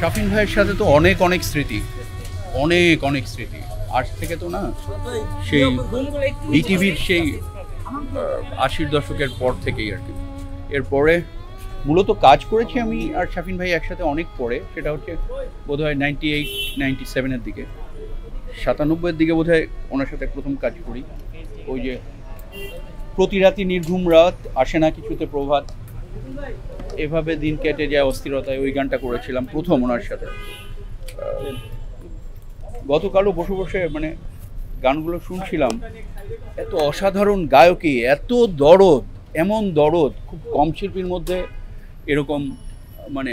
শাফিন ভাইয়ের সাথে তো অনেক অনেক স্মৃতি, অনেক অনেক স্মৃতি। আজ থেকে তো না, সেই বিটিভির সেই 80-র দশকের পর থেকেই আর কি। এরপরে মূলত কাজ করেছি আমি আর শাফিন ভাই একসাথে অনেক পরে, সেটা হচ্ছে বোধহয় 98-97-এর দিকে, 97-এর দিকে বোধহয় ওনার সাথে প্রথম কাজ করি। ওই যে প্রতি রাতি নির্ঘুম রাত, আসে না কিছুতে প্রভাত, এভাবে দিন কেটে যায় অস্থিরতায়, ওই গানটা করেছিলাম প্রথম ওনার সাথে। গতকালও বসে বসে মানে গানগুলো শুনছিলাম, এত অসাধারণ গায়কী, এত দরদ, এমন দরদ খুব কম শিল্পীর মধ্যে এরকম, মানে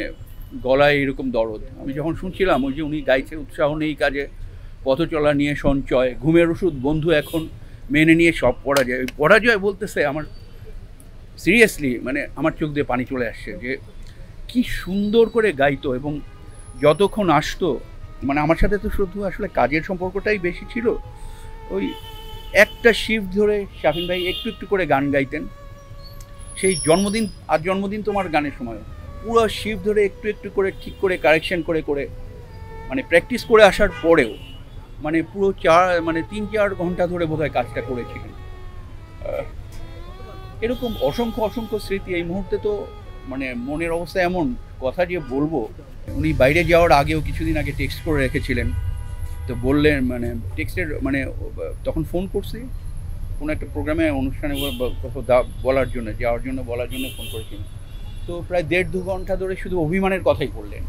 গলায় এরকম দরদ। আমি যখন শুনছিলাম ওই যে উনি গাইছে, উৎসাহ নেই কাজে, পথ চলা নিয়ে সঞ্চয়, ঘুমের ওষুধ বন্ধু এখন মেনে নিয়ে সব পরাজয়। ওই পরাজয় বলতেছে আমার সিরিয়াসলি মানে আমার চোখ দিয়ে পানি চলে আসছে, যে কি সুন্দর করে গাইতো। এবং যতক্ষণ আসতো, মানে আমার সাথে তো শুধু আসলে কাজের সম্পর্কটাই বেশি ছিল, ওই একটা শিফট ধরে শাফিন ভাই একটু একটু করে গান গাইতেন। সেই জন্মদিন, আর জন্মদিন তোমার গানের সময় পুরো শিফট ধরে একটু একটু করে ঠিক করে কারেকশন করে করে, মানে প্র্যাকটিস করে আসার পরেও মানে পুরো 3-4 ঘন্টা ধরে বোধহয় কাজটা করেছিলেন। এরকম অসংখ্য অসংখ্য স্মৃতি। এই মুহূর্তে তো মানে মনের অবস্থা এমন, কথা যে বলবো। উনি বাইরে যাওয়ার আগেও কিছুদিন আগে টেক্সট করে রেখেছিলেন, তো বললেন মানে টেক্সটের মানে তখন ফোন করছি কোনো একটা প্রোগ্রামে, অনুষ্ঠানে বলার জন্য, যাওয়ার জন্য বলার জন্য ফোন করেছিলেন। তো প্রায় 1.5-2 ঘন্টা ধরে শুধু অভিমানের কথাই বললেন।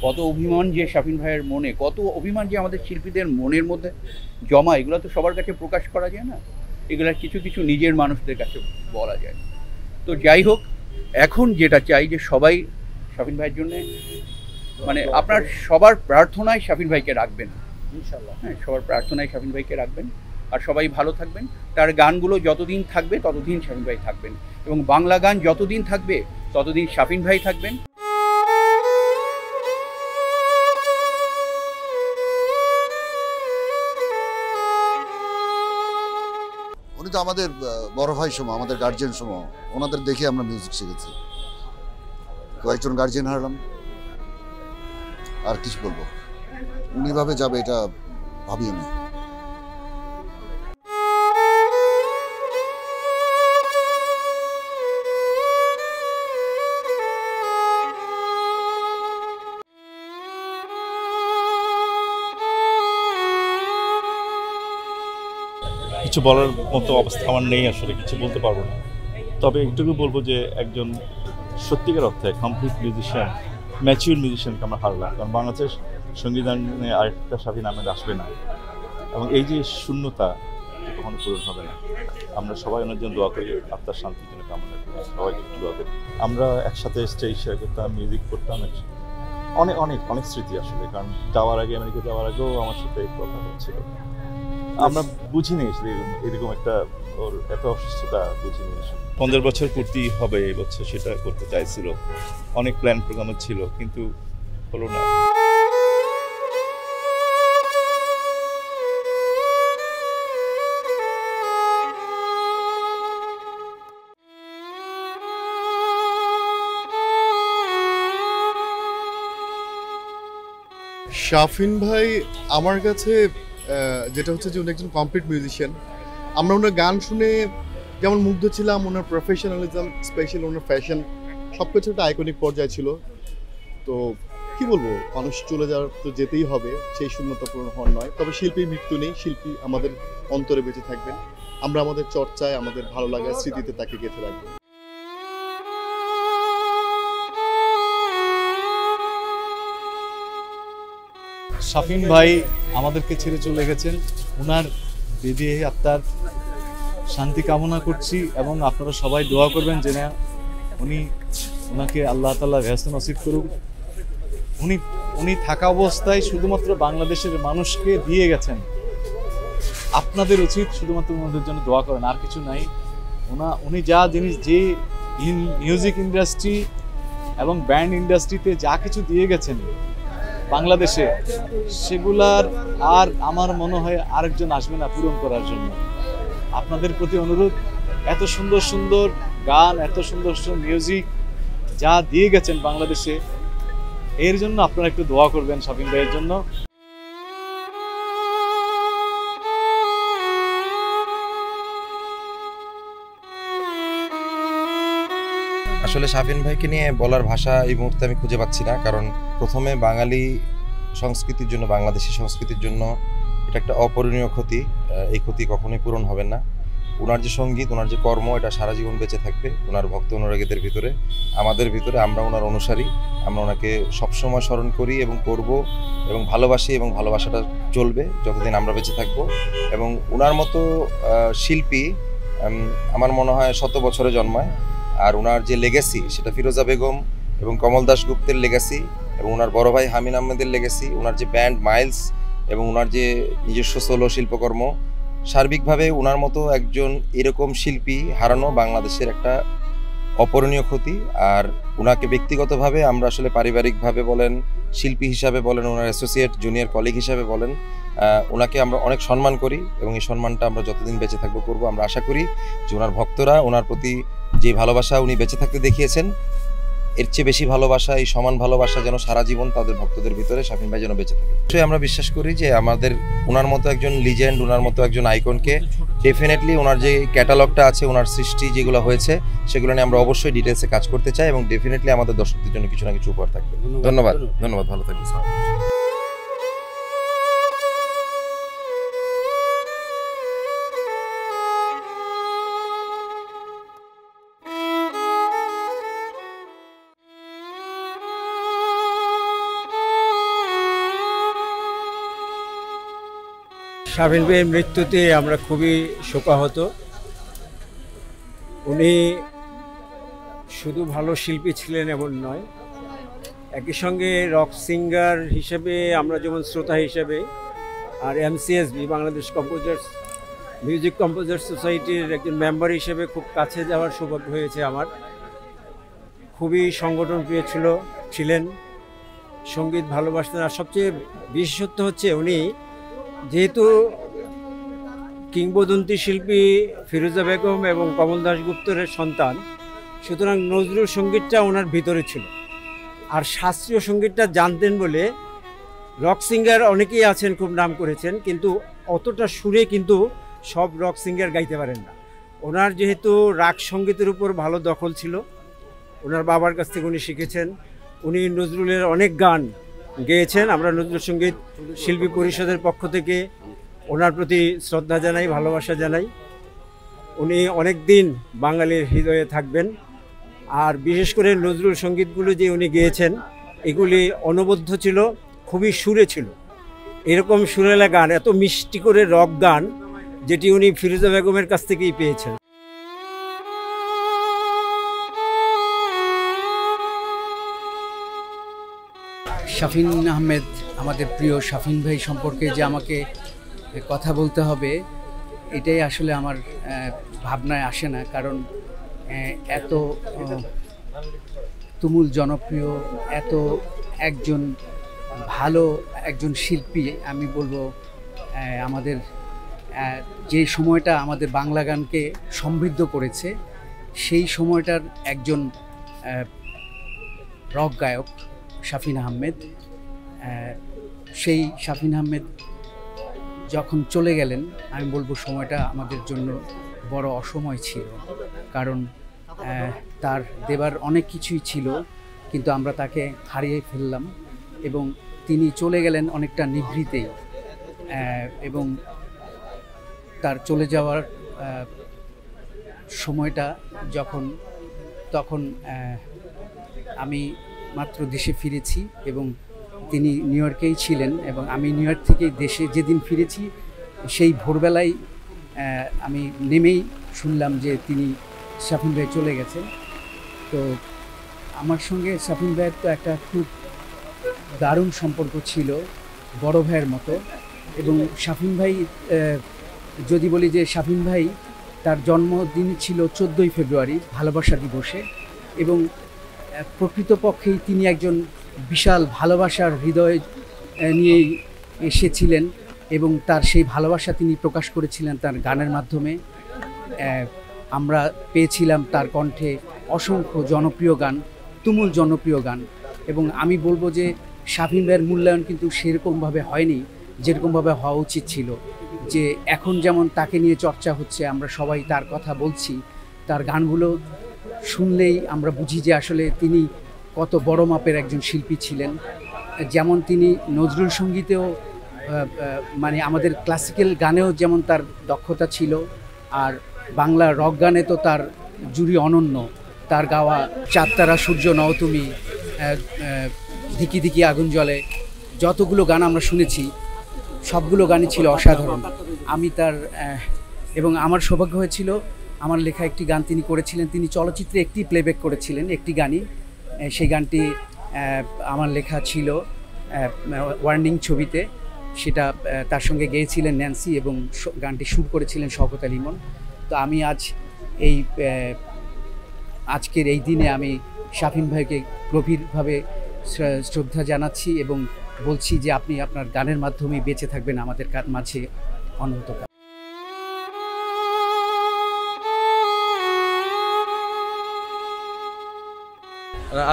কত অভিমান যে শাফিন ভাইয়ের মনে, কত অভিমান যে আমাদের শিল্পীদের মনের মধ্যে জমা, এগুলো তো সবার কাছে প্রকাশ করা যায় না, এগুলার কিছু কিছু নিজের মানুষদের কাছে বলা যায়। তো যাই হোক, এখন যেটা চাই যে সবাই শাফিন ভাইয়ের জন্য, মানে আপনার সবার প্রার্থনায় শাফিন ভাইকে রাখবেন ইনশাআল্লাহ। হ্যাঁ, সবার প্রার্থনায় শাফিন ভাইকে রাখবেন, আর সবাই ভালো থাকবেন। তার গানগুলো যতদিন থাকবে ততদিন শাফিন ভাই থাকবেন, এবং বাংলা গান যতদিন থাকবে ততদিন শাফিন ভাই থাকবেন। উনি তো আমাদের বড় ভাই সময়, আমাদের গার্জিয়ান সময়, ওনাদের দেখে আমরা মিউজিক শিখেছি। কয়েকজন গার্জিয়ান হারালাম, আর কিছু বলবো, উনিভাবে যাবে এটা ভাবিও নি। কিছু বলার মতো অবস্থা আমার নেই, আসলে কিছু বলতে পারবো না। তবে এইটুকু বলবো যে একজন সত্যিকার অর্থে কমপ্লিট মিউজিশিয়ান, ম্যাচিউর মিউজিশিয়ানকে আমরা হারলাম। কারণ বাংলাদেশের সংবিধানে আরেকটা স্বাধীন আহমেদ আসবে না, এবং এই যে শূন্যতা কখনো পূরণ হবে না। আমরা সবাই ওনার জন্য দোয়া করি, আত্মার শান্তির জন্য কামনা করি, সবাইকে একটু দোয়া করি। আমরা একসাথে স্টেজ শেয়ার করতাম, মিউজিক করতাম, অনেক অনেক অনেক স্মৃতি আসলে। কারণ যাওয়ার আগে, আমেরিকা যাওয়ার আগেও আমার সাথে কথা হচ্ছিল। আমরা বুঝিনি এরকম একটা, ওর এত অসুস্থতা বুঝিনি। 15 বছর পূর্তি হবে এই বছর, সেটা করতে চাইছিল, অনেক প্ল্যান প্রোগ্রাম ছিল, কিন্তু হলো না। শাফিন ভাই আমার কাছে যেটা হচ্ছে যে উনি একজন কমপ্লিট মিউজিশিয়ান। আমরা ওনার গান শুনে যেমন মুগ্ধ ছিলাম, ওনার প্রফেশনালিজম, স্পেশাল ওনার ফ্যাশন, সব কিছু একটা আইকনিক পর্যায়ে ছিল। তো কি বলবো, মানুষ চলে যাওয়ার তো যেতেই হবে, সেই শূন্যতা পূরণ হওয়ার নয়। তবে শিল্পীর মৃত্যু নেই, শিল্পী আমাদের অন্তরে বেঁচে থাকবেন। আমরা আমাদের চর্চায়, আমাদের ভালো লাগার স্মৃতিতে তাকে গেঁথে রাখবো। শাফিন ভাই আমাদেরকে ছেড়ে চলে গেছেন, ওনার বেদিয়ে আত্মার শান্তি কামনা করছি, এবং আপনারা সবাই দোয়া করবেন যে না ওনাকে আল্লাহ তাআলা রেহাস্ত নসিব করুক। উনি থাকা অবস্থায় শুধুমাত্র বাংলাদেশের মানুষকে দিয়ে গেছেন। আপনাদের উচিত শুধুমাত্র ওনাদের জন্য দোয়া করেন, আর কিছু নাই। উনি যা জিনিস, যে মিউজিক ইন্ডাস্ট্রি এবং ব্যান্ড ইন্ডাস্ট্রিতে যা কিছু দিয়ে গেছেন বাংলাদেশে, সেগুলার আর আমার মনে হয় আরেকজন আসবে না পূরণ করার জন্য। আপনাদের প্রতি অনুরোধ, এত সুন্দর সুন্দর গান, এত সুন্দর সুন্দর মিউজিক যা দিয়ে গেছেন বাংলাদেশে, এর জন্য আপনারা একটু দোয়া করবেন শাফিন ভাইয়ের জন্য। আসলে শাফিন ভাইকে নিয়ে বলার ভাষা এই মুহূর্তে আমি খুঁজে পাচ্ছি না, কারণ প্রথমে বাঙালি সংস্কৃতির জন্য, বাংলাদেশি সংস্কৃতির জন্য এটা একটা অপূরণীয় ক্ষতি। এই ক্ষতি কখনোই পূরণ হবে না। ওনার যে সঙ্গীত, ওনার যে কর্ম, এটা সারা জীবন বেঁচে থাকবে ওনার ভক্ত অনুরাগীদের ভিতরে, আমাদের ভিতরে। আমরা ওনার অনুসারী, আমরা ওনাকে সবসময় স্মরণ করি এবং করব এবং ভালোবাসি, এবং ভালোবাসাটা চলবে যতদিন আমরা বেঁচে থাকব। এবং ওনার মতো শিল্পী আমার মনে হয় 100 বছরে জন্মায়। আর ওনার যে লেগেসি, সেটা ফিরোজা বেগম এবং কমল দাশগুপ্তের লেগেসি, এবং ওনার বড় ভাই হামিন আহমেদের লেগেসি, ওনার যে ব্যান্ড মাইলস, এবং ওনার যে নিজস্ব সোলো শিল্পকর্ম, সার্বিকভাবে ওনার মতো একজন এরকম শিল্পী হারানো বাংলাদেশের একটা অপূরণীয় ক্ষতি। আর ওনাকে ব্যক্তিগতভাবে আমরা আসলে পারিবারিকভাবে বলেন, শিল্পী হিসাবে বলেন, ওনার অ্যাসোসিয়েট জুনিয়র কলিগ হিসাবে বলেন, ওনাকে আমরা অনেক সম্মান করি এবং এই সম্মানটা আমরা যতদিন বেঁচে থাকবো করবো। আমরা আশা করি যে ওনার ভক্তরা ওনার প্রতি যে ভালোবাসা উনি বেঁচে থাকতে দেখিয়েছেন, এর চেয়ে বেশি ভালোবাসা, এই সমান ভালোবাসা যেন সারা জীবন তাদের ভক্তদের ভিতরে শাফিন ভাই যেন বেঁচে থাকে। অবশ্যই আমরা বিশ্বাস করি যে আমাদের ওনার মতো একজন লিজেন্ড, ওনার মতো একজন আইকনকে ডেফিনেটলি ওনার যে ক্যাটালগটা আছে, ওনার সৃষ্টি যেগুলো হয়েছে, সেগুলো নিয়ে আমরা অবশ্যই ডিটেলসে কাজ করতে চাই এবং ডেফিনেটলি আমাদের দর্শকদের জন্য কিছু না কিছু উপহার থাকবে। ধন্যবাদ, ধন্যবাদ, ভালো থাকবেন স্যার। শাফিন ভাইয়ের মৃত্যুতে আমরা খুবই শোকাহত। উনি শুধু ভালো শিল্পী ছিলেন এমন নয়, একই সঙ্গে রক সিঙ্গার হিসেবে আমরা যেমন শ্রোতা হিসেবে, আর MCSB বাংলাদেশ মিউজিক কম্পোজার সোসাইটির একজন মেম্বার হিসেবে খুব কাছে যাওয়ার সৌভাগ্য হয়েছে আমার। খুবই সংগঠনপ্রিয় ছিলেন, সঙ্গীত ভালোবাসতেন। আর সবচেয়ে বিশেষত্ব হচ্ছে উনি যেহেতু কিংবদন্তি শিল্পী ফিরোজা বেগম এবং কমল দাশগুপ্তের সন্তান, সুতরাং নজরুল সঙ্গীতটা ওনার ভিতরে ছিল। আর শাস্ত্রীয় সঙ্গীতটা জানতেন বলে রক সিঙ্গার অনেকেই আছেন, খুব নাম করেছেন, কিন্তু অতটা সুরে কিন্তু সব রক সিঙ্গার গাইতে পারেন না। ওনার যেহেতু রাগ সঙ্গীতের উপর ভালো দখল ছিল, ওনার বাবার কাছ থেকে উনি শিখেছেন। উনি নজরুলের অনেক গান গেয়েছেন। আমরা নজরুল সঙ্গীত শিল্পী পরিষদের পক্ষ থেকে ওনার প্রতি শ্রদ্ধা জানাই, ভালোবাসা জানাই। উনি অনেক দিন বাঙালির হৃদয়ে থাকবেন। আর বিশেষ করে নজরুল সঙ্গীতগুলো যে উনি গেয়েছেন, এগুলি অনবদ্য ছিল, খুবই সুরে ছিল। এরকম সুরেলা গান, এত মিষ্টি করে রক গান, যেটি উনি ফিরোজা বেগমের কাছ থেকেই পেয়েছেন। শাফিন আহমেদ, আমাদের প্রিয় শাফিন ভাই সম্পর্কে যে আমাকে কথা বলতে হবে, এটাই আসলে আমার ভাবনায় আসে না। কারণ এত তুমুল জনপ্রিয়, এত একজন ভালো একজন শিল্পী, আমি বলবো আমাদের যে সময়টা আমাদের বাংলা গানকে সমৃদ্ধ করেছে, সেই সময়টার একজন রক গায়ক শাফিন আহমেদ। সেই শাফিন আহমেদ যখন চলে গেলেন, আমি বলবো সময়টা আমাদের জন্য বড় অসময় ছিল। কারণ তার দেবার অনেক কিছুই ছিল, কিন্তু আমরা তাকে হারিয়ে ফেললাম এবং তিনি চলে গেলেন অনেকটা নিভৃতেই। এবং তার চলে যাওয়ার সময়টা তখন আমি মাত্র দেশে ফিরেছি এবং তিনি নিউ ইয়র্কেই ছিলেন, এবং আমি নিউ ইয়র্ক থেকে দেশে যেদিন ফিরেছি, সেই ভোরবেলায় আমি নেমেই শুনলাম যে তিনি শাফিন ভাই চলে গেছেন। তো আমার সঙ্গে শাফিন ভাইয়ের তো একটা খুব দারুণ সম্পর্ক ছিল, বড় ভাইয়ের মতো। এবং শাফিন ভাই, যদি বলি যে শাফিন ভাই তার জন্মদিন ছিল 14ই ফেব্রুয়ারি, ভালোবাসা দিবসে, এবং প্রকৃতপক্ষেই তিনি একজন বিশাল ভালোবাসার হৃদয় নিয়েই এসেছিলেন এবং তার সেই ভালোবাসা তিনি প্রকাশ করেছিলেন তার গানের মাধ্যমে। আমরা পেয়েছিলাম তার কণ্ঠে অসংখ্য জনপ্রিয় গান, তুমুল জনপ্রিয় গান। এবং আমি বলবো যে শাফিন ভাইয়ের মূল্যায়ন কিন্তু সেরকমভাবে হয়নি যেরকমভাবে হওয়া উচিত ছিল। যে এখন যেমন তাকে নিয়ে চর্চা হচ্ছে, আমরা সবাই তার কথা বলছি, তার গানগুলো শুনলেই আমরা বুঝি যে আসলে তিনি কত বড় মাপের একজন শিল্পী ছিলেন। যেমন তিনি নজরুল সঙ্গীতেও মানে আমাদের ক্লাসিক্যাল গানেও যেমন তার দক্ষতা ছিল, আর বাংলা রক গানে তো তার জুড়ি অনন্য। তার গাওয়া চাঁদতারা সূর্য নও তুমি, ধিকি ধিকি আগুন জ্বলে, যতগুলো গান আমরা শুনেছি সবগুলো গানই ছিল অসাধারণ। আমি তার এবং আমার সৌভাগ্য হয়েছিল আমার লেখা একটি গান তিনি করেছিলেন। তিনি চলচ্চিত্রে একটি প্লেব্যাক করেছিলেন, একটি গানই। সেই গানটি আমার লেখা ছিল ওয়ার্নিং ছবিতে। সেটা তার সঙ্গে গেয়েছিলেন ন্যান্সি এবং গানটি সুর করেছিলেন শওকত আলী ইমন। তো আমি আজকের এই দিনে আমি শাফিন ভাইকে গভীরভাবে শ্রদ্ধা জানাচ্ছি এবং বলছি যে আপনি আপনার গানের মাধ্যমে বেঁচে থাকবেন আমাদের মাঝে অনন্তকাল।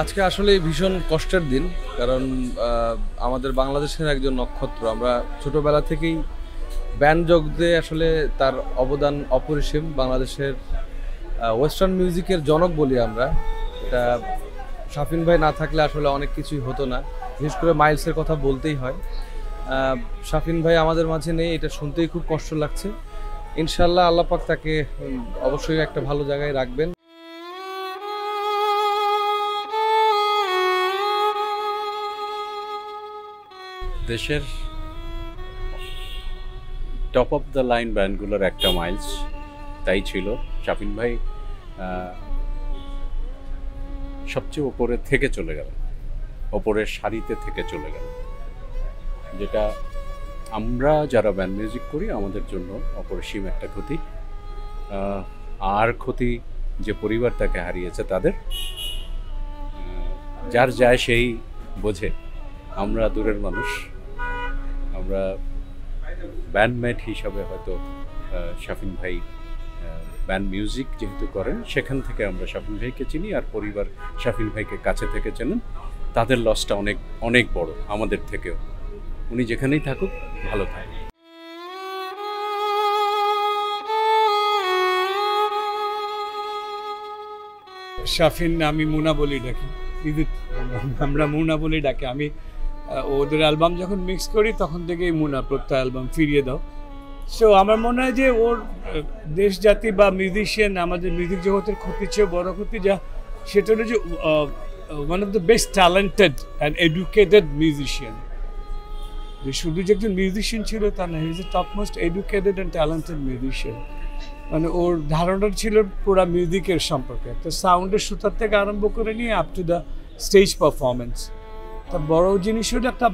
আজকে আসলে ভীষণ কষ্টের দিন, কারণ আমাদের বাংলাদেশের একজন নক্ষত্র। আমরা ছোটবেলা থেকেই ব্যান্ড জগতে আসলে তার অবদান অপরিসীম। বাংলাদেশের ওয়েস্টার্ন মিউজিকের জনক বলি আমরা। এটা শাফিন ভাই না থাকলে আসলে অনেক কিছুই হতো না, বিশেষ করে মাইলসের কথা বলতেই হয়। শাফিন ভাই আমাদের মাঝে নেই, এটা শুনতেই খুব কষ্ট লাগছে। ইনশাল্লাহ আল্লাহ পাক তাকে অবশ্যই একটা ভালো জায়গায় রাখবেন। দেশের টপ অফ দ্য লাইন ব্যান্ডগুলোর একটা মাইলস তাই ছিল। শাফিন ভাই সবচেয়ে ওপরে থেকে চলে গেল, ওপরের সারিতে থেকে চলে গেল, যেটা আমরা যারা ব্যান্ড মিউজিক করি আমাদের জন্য অপরিসীম একটা ক্ষতি। আর ক্ষতি যে পরিবার তাকে হারিয়েছে তাদের, যার যায় সেই বোঝে। আমরা দূরের মানুষ, আমরা ব্যান্ডমেট হিসাবে হয়তো শাফিন ভাই ব্যান্ড মিউজিক যেহেতু করেন সেখান থেকে আমরা শাফিন ভাইকে চিনি, আর পরিবার শাফিন ভাইকে কাছে থেকে চেনেন। তাদের লসটা অনেক অনেক বড় আমাদের থেকেও। উনি যেখানেই থাকুক ভালো থাকুক। শাফিন আমি মুনা বলি ডাকি, আমরা মুনা বলি ডাকি। আমি ওদের অ্যালবাম যখন মিক্স করি তখন থেকেই মুনা প্রত্যেক অ্যালবাম ফিরিয়ে দাও। সো আমার মনে হয় যে ওর দেশ জাতি বা মিউজিশিয়ান, আমাদের মিউজিক জগতের ক্ষতির চেয়ে বড় ক্ষতি যা, সেটা হলো যে one of the best talented and educated musician. যে শুধু যে একজন মিউজিশিয়ান ছিল তা না, he is a top most educated and talented musician. মানে ওর ধারণা ছিল পুরো মিউজিকের সম্পর্কে, তো সাউন্ডের সুতার থেকে আরম্ভ করে নিয়ে up to the stage performance. তা বড় জিনিস হলো একটা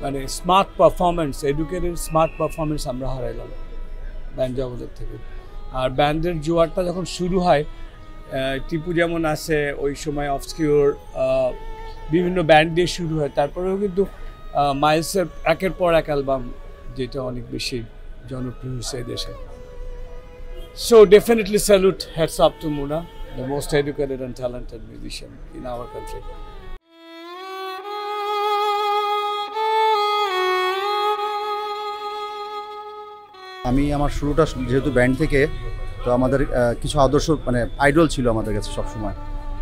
মানে smart performance, educated smart performance আমরা হারাইলাম ব্যান্ড জগতের থেকে। আর ব্যান্ডের জোয়ারটা যখন শুরু হয়, টিপু যেমন আসে ওই সময় অবসকিউর বিভিন্ন ব্যান্ড দিয়ে শুরু হয়, তারপরেও কিন্তু মাইলসের একের পর এক অ্যালবাম যেটা অনেক বেশি জনপ্রিয় হয়েছে দেশে। So definitely salute, hats up to Muna, the most educated and talented musician in our country. আমি আমার শুরুটা যেহেতু ব্যান্ড থেকে, তো আমাদের কিছু আদর্শ মানে আইডল ছিল আমাদের কাছে সবসময়।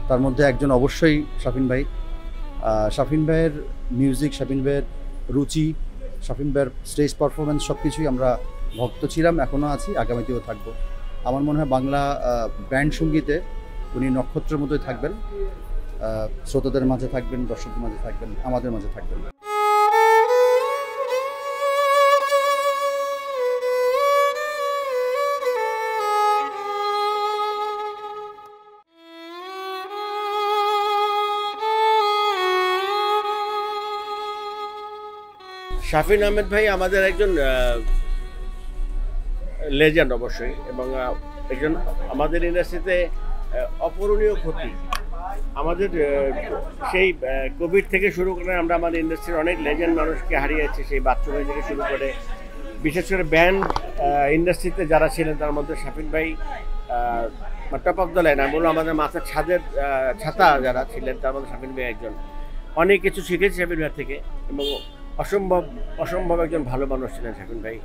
তার মধ্যে একজন অবশ্যই শাফিন ভাই। শাফিন ভাইয়ের মিউজিক, শাফিন ভাইয়ের রুচি, শাফিন ভাইয়ের স্টেজ পারফরমেন্স সব কিছুই আমরা ভক্ত ছিলাম, এখনও আছি, আগামীতেও থাকবো। আমার মনে হয় বাংলা ব্যান্ড সঙ্গীতে উনি নক্ষত্রের মতোই থাকবেন, শ্রোতাদের মাঝে থাকবেন, দর্শকদের মাঝে থাকবেন, আমাদের মাঝে থাকবেন। শাফিন আহমেদ ভাই আমাদের একজন লেজেন্ড অবশ্যই, এবং একজন আমাদের ইন্ডাস্ট্রিতে অপূরণীয় ক্ষতি। আমাদের সেই কোভিড থেকে শুরু করে আমরা আমাদের ইন্ডাস্ট্রির অনেক লেজেন্ড মানুষকে হারিয়েছি, সেই বাচ্চু ভাই থেকে শুরু করে বিশেষ করে ব্যান্ড ইন্ডাস্ট্রিতে যারা ছিলেন তার মধ্যে শাফিন ভাই টপ অফ দ্য লাইন। আমি বলবো আমাদের মাথার ছাদের ছাতা যারা ছিলেন তার মধ্যে শাফিন ভাই একজন। অনেক কিছু শিখেছি শাফিন ভাই থেকে, এবং অসম্ভব একজন ভালো মানুষ ছিলেন শাফিন ভাই।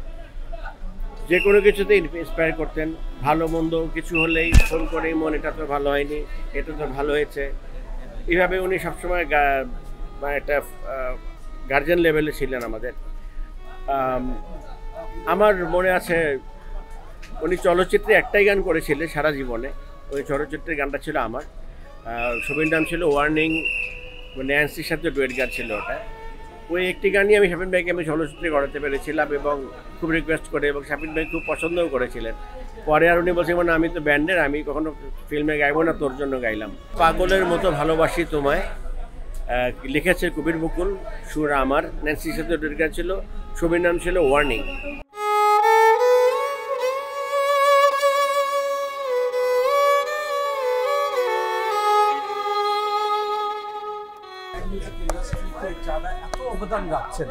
যে কোনো কিছুতে ইন্সপায়ার করতেন, ভালো মন্দ কিছু হলেই ফোন করেই মন এটা তো ভালো হয়নি, এটা তো ভালো হয়েছে, এইভাবে উনি সবসময় মানে একটা গার্জিয়ান লেভেলে ছিলেন আমাদের। আমার মনে আছে উনি চলচ্চিত্রে একটাই গান করেছিলেন সারা জীবনে, ওই চলচ্চিত্রের গানটা ছিল আমার, ছবির নাম ছিল ওয়ার্নিং, ন্যান্সির সাথে ডুয়েট গান ছিল ওটা। ওই একটি গানই আমি শাফিন ভাইকে আমি চলচ্চিত্রে করাতে পেরেছিলাম এবং খুব রিকোয়েস্ট করে, এবং শাফিন ভাই খুব পছন্দও করেছিলেন। পরে আর উনি বলছেন মানে আমি তো ব্যান্ডের, আমি কখনো ফিল্মে গাইবো না, তোর জন্য গাইলাম। পাগলের মতো ভালোবাসি তোমায় লিখেছে কবির বকুল, সুর আমার, ন্যান্সির সাথে ডুয়েট গান ছিল, ছবির নাম ছিল ওয়ার্নিং। যারা এত অবদান রাখছেন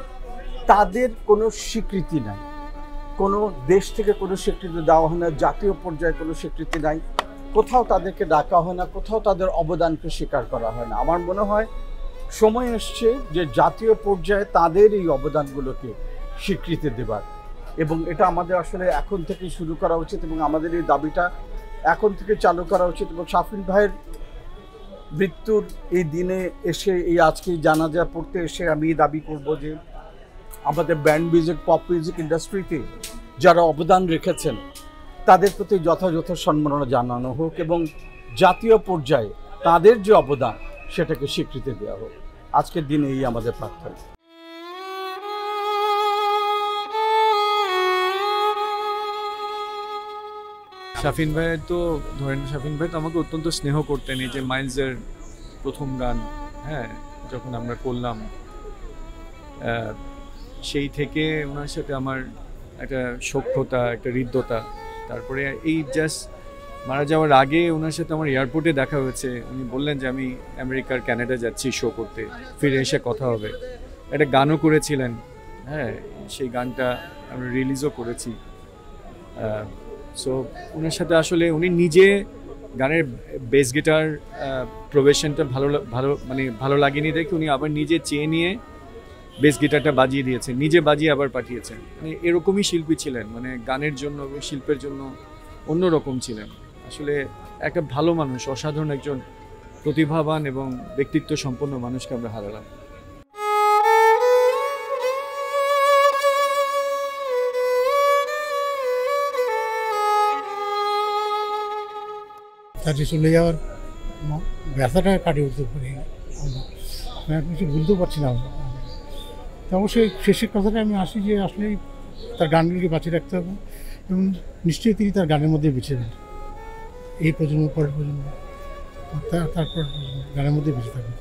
তাদের কোনো স্বীকৃতি নাই, কোনো দেশ থেকে কোনো স্বীকৃতি দেওয়া হয় না, জাতীয় পর্যায়ে কোনো স্বীকৃতি নাই, কোথাও তাদেরকে ডাকা হয় না, কোথাও তাদের অবদানকে স্বীকার করা হয় না। আমার মনে হয় সময় এসছে যে জাতীয় পর্যায়ে তাদের এই অবদানগুলোকে স্বীকৃতি দেবার, এবং এটা আমাদের আসলে এখন থেকে শুরু করা উচিত, এবং আমাদের এই দাবিটা এখন থেকে চালু করা উচিত। এবং শাফিন ভাইয়ের মৃত্যুর এই দিনে এসে, এই আজকে জানাজা পড়তে এসে আমি দাবি করব যে আমাদের ব্যান্ড মিউজিক, পপ মিউজিক ইন্ডাস্ট্রিতে যারা অবদান রেখেছেন তাদের প্রতি যথাযথ সম্মাননা জানানো হোক, এবং জাতীয় পর্যায়ে তাদের যে অবদান সেটাকে স্বীকৃতি দেওয়া হোক। আজকের দিনে এই আমাদের প্রার্থনা। শাফিন ভাইয়ের তো ধরেন, শাফিন ভাই তো আমাকে অত্যন্ত স্নেহ করতেন। এই যে মাইলসের প্রথম গান, হ্যাঁ, যখন আমরা করলাম, সেই থেকে ওনার সাথে আমার একটা সখ্যতা, একটা হৃদ্যতা। তারপরে এই জাস্ট মারা যাওয়ার আগে ওনার সাথে আমার এয়ারপোর্টে দেখা হয়েছে। উনি বললেন যে আমি আমেরিকার ক্যানাডা যাচ্ছি শো করতে, ফিরে এসে কথা হবে। একটা গানও করেছিলেন, হ্যাঁ, সেই গানটা আমরা রিলিজও করেছি। সো ওনার সাথে আসলে উনি নিজে গানের বেস গিটার প্রোভেশনটা ভালো লাগেনি দেখে উনি আবার নিজে চেয়ে নিয়ে বেস গিটারটা বাজিয়ে দিয়েছেন, নিজে বাজিয়ে আবার পাঠিয়েছেন। মানে এরকমই শিল্পী ছিলেন, মানে গানের জন্য এবং শিল্পের জন্য অন্যরকম ছিলেন। আসলে একটা ভালো মানুষ, অসাধারণ একজন প্রতিভাবান এবং ব্যক্তিত্ব সম্পন্ন মানুষকে আমরা হারালাম। তাকে চলে যাওয়ার ব্যথাটা কাটিয়ে উঠতে পারি, আমি কিছু বলতেও পারছি না। তো অবশ্যই শেষের কথাটা আমি আসি যে আসলে তার গানগুলিকে বাঁচিয়ে রাখতে হবে, এবং নিশ্চয়ই তিনি তার গানের মধ্যে বেঁচে যাবেন, এই প্রজন্ম পরের প্রজন্ম, তারপর গানের মধ্যে বেঁচে থাকবে।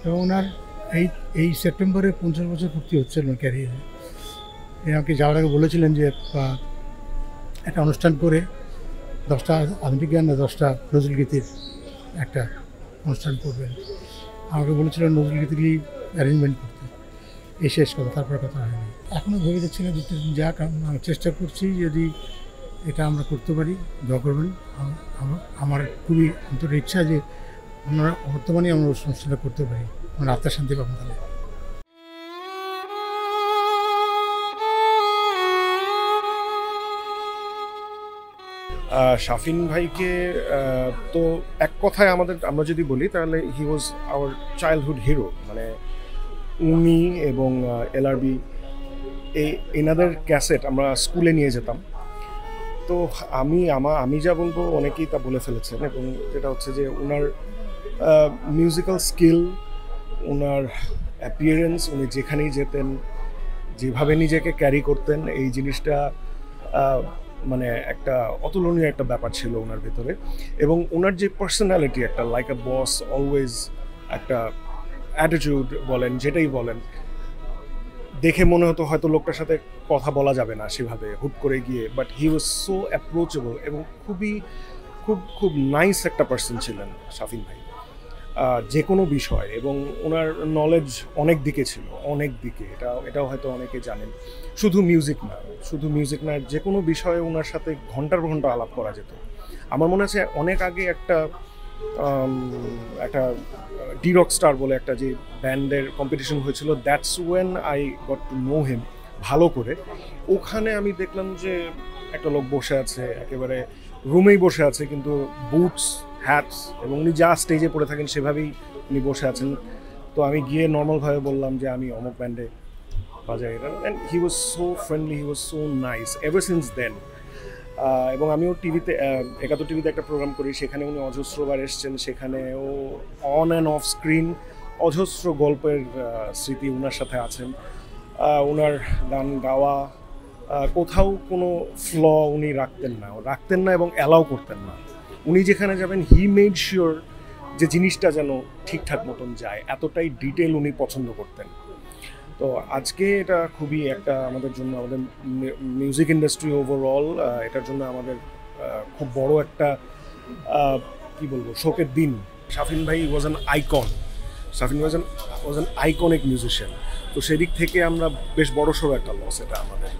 এবং ওনার এই সেপ্টেম্বরে 50 বছর পূর্তি হচ্ছে ওনার ক্যারিয়ারে। আমাকে যাওয়ার আগে বলেছিলেন যে একটা অনুষ্ঠান করে 10টা আধুনিক গান, 10টা নজরুলগীতির একটা অনুষ্ঠান করবেন। আমাকে বলেছিলেন নজরুলগীতিরই অ্যারেঞ্জমেন্ট করতে, এই শেষ কথা, তারপর কথা হয়নি। এখনও ভেবে যাচ্ছিলাম যাক, আমি চেষ্টা করছি যদি এটা আমরা করতে পারি, দোয়া করবেন। আমার খুবই অন্তর ইচ্ছা যে আমরা বর্তমানে আমরা অনুষ্ঠানটা করতে পারি, আমরা আত্মার শান্তি পাবো তাহলে। শাফিন ভাইকে তো এক কথায় আমরা যদি বলি তাহলে হি ওয়াজ আওয়ার চাইল্ডহুড হিরো। মানে উনি এবং এলআরবি এনাদের ক্যাসেট আমরা স্কুলে নিয়ে যেতাম। তো আমি যা বলবো অনেকেই তা বলে ফেলেছেন, এবং যেটা হচ্ছে যে ওনার মিউজিক্যাল স্কিল, ওনার অ্যাপিয়ারেন্স, উনি যেখানেই যেতেন যেভাবে নিজেকে ক্যারি করতেন, এই জিনিসটা মানে একটা অতুলনীয় একটা ব্যাপার ছিল ওনার ভেতরে। এবং ওনার যে পার্সোনালিটি, একটা লাইক আ বস, অলওয়েজ একটা অ্যাটিটিউড বলেন, যেটাই বলেন, দেখে মনে হতো হয়তো লোকটার সাথে কথা বলা যাবে না সেভাবে হুট করে গিয়ে, but he was so approachable এবং খুব নাইস একটা পার্সন ছিলেন শাফিন ভাই, যে কোনো বিষয়। এবং ওনার নলেজ অনেক দিকে ছিল, অনেক দিকে, এটাও হয়তো অনেকে জানেন। শুধু মিউজিক না, যে কোনো বিষয়ে ওনার সাথে ঘন্টার ঘন্টা আলাপ করা যেত। আমার মনে আছে অনেক আগে একটা একটা ডিরক স্টার বলে একটা যে ব্যান্ডের কম্পিটিশন হয়েছিল, that's when I got to know him ভালো করে। ওখানে আমি দেখলাম যে একটা লোক বসে আছে, একেবারে রুমেই বসে আছে, কিন্তু বুটস, হ্যাটস এবং উনি যা স্টেজে পড়ে থাকেন সেভাবেই উনি বসে আছেন। তো আমি গিয়ে নর্মালভাবে বললাম যে আমি অমুক ব্যান্ডে বাজাই এটা, and he was so friendly, he was so nice ever since then. এবং আমিও টিভিতে 71 টিভিতে একটা প্রোগ্রাম করি, সেখানে উনি অজস্রবার এসছেন, সেখানেও অন অ্যান্ড অফ স্ক্রিন অজস্র গল্পের স্মৃতি ওনার সাথে আছেন। ওনার গান গাওয়া কোথাও কোনো ফ্ল উনি রাখতেন না এবং অ্যালাউ করতেন না। উনি যেখানে যাবেন হি মেড শিওর যে জিনিসটা যেন ঠিকঠাক মতন যায়, এতটাই ডিটেল উনি পছন্দ করতেন। তো আজকে এটা খুবই একটা আমাদের জন্য, আমাদের মিউজিক ইন্ডাস্ট্রি ওভারঅল, এটার জন্য আমাদের খুব বড় একটা কি বলবো শোকের দিন। শাফিন ভাই was an icon, Shafin was an iconic musician. তো সেদিক থেকে আমরা বেশ বড়সড় একটা লস এটা আমাদের।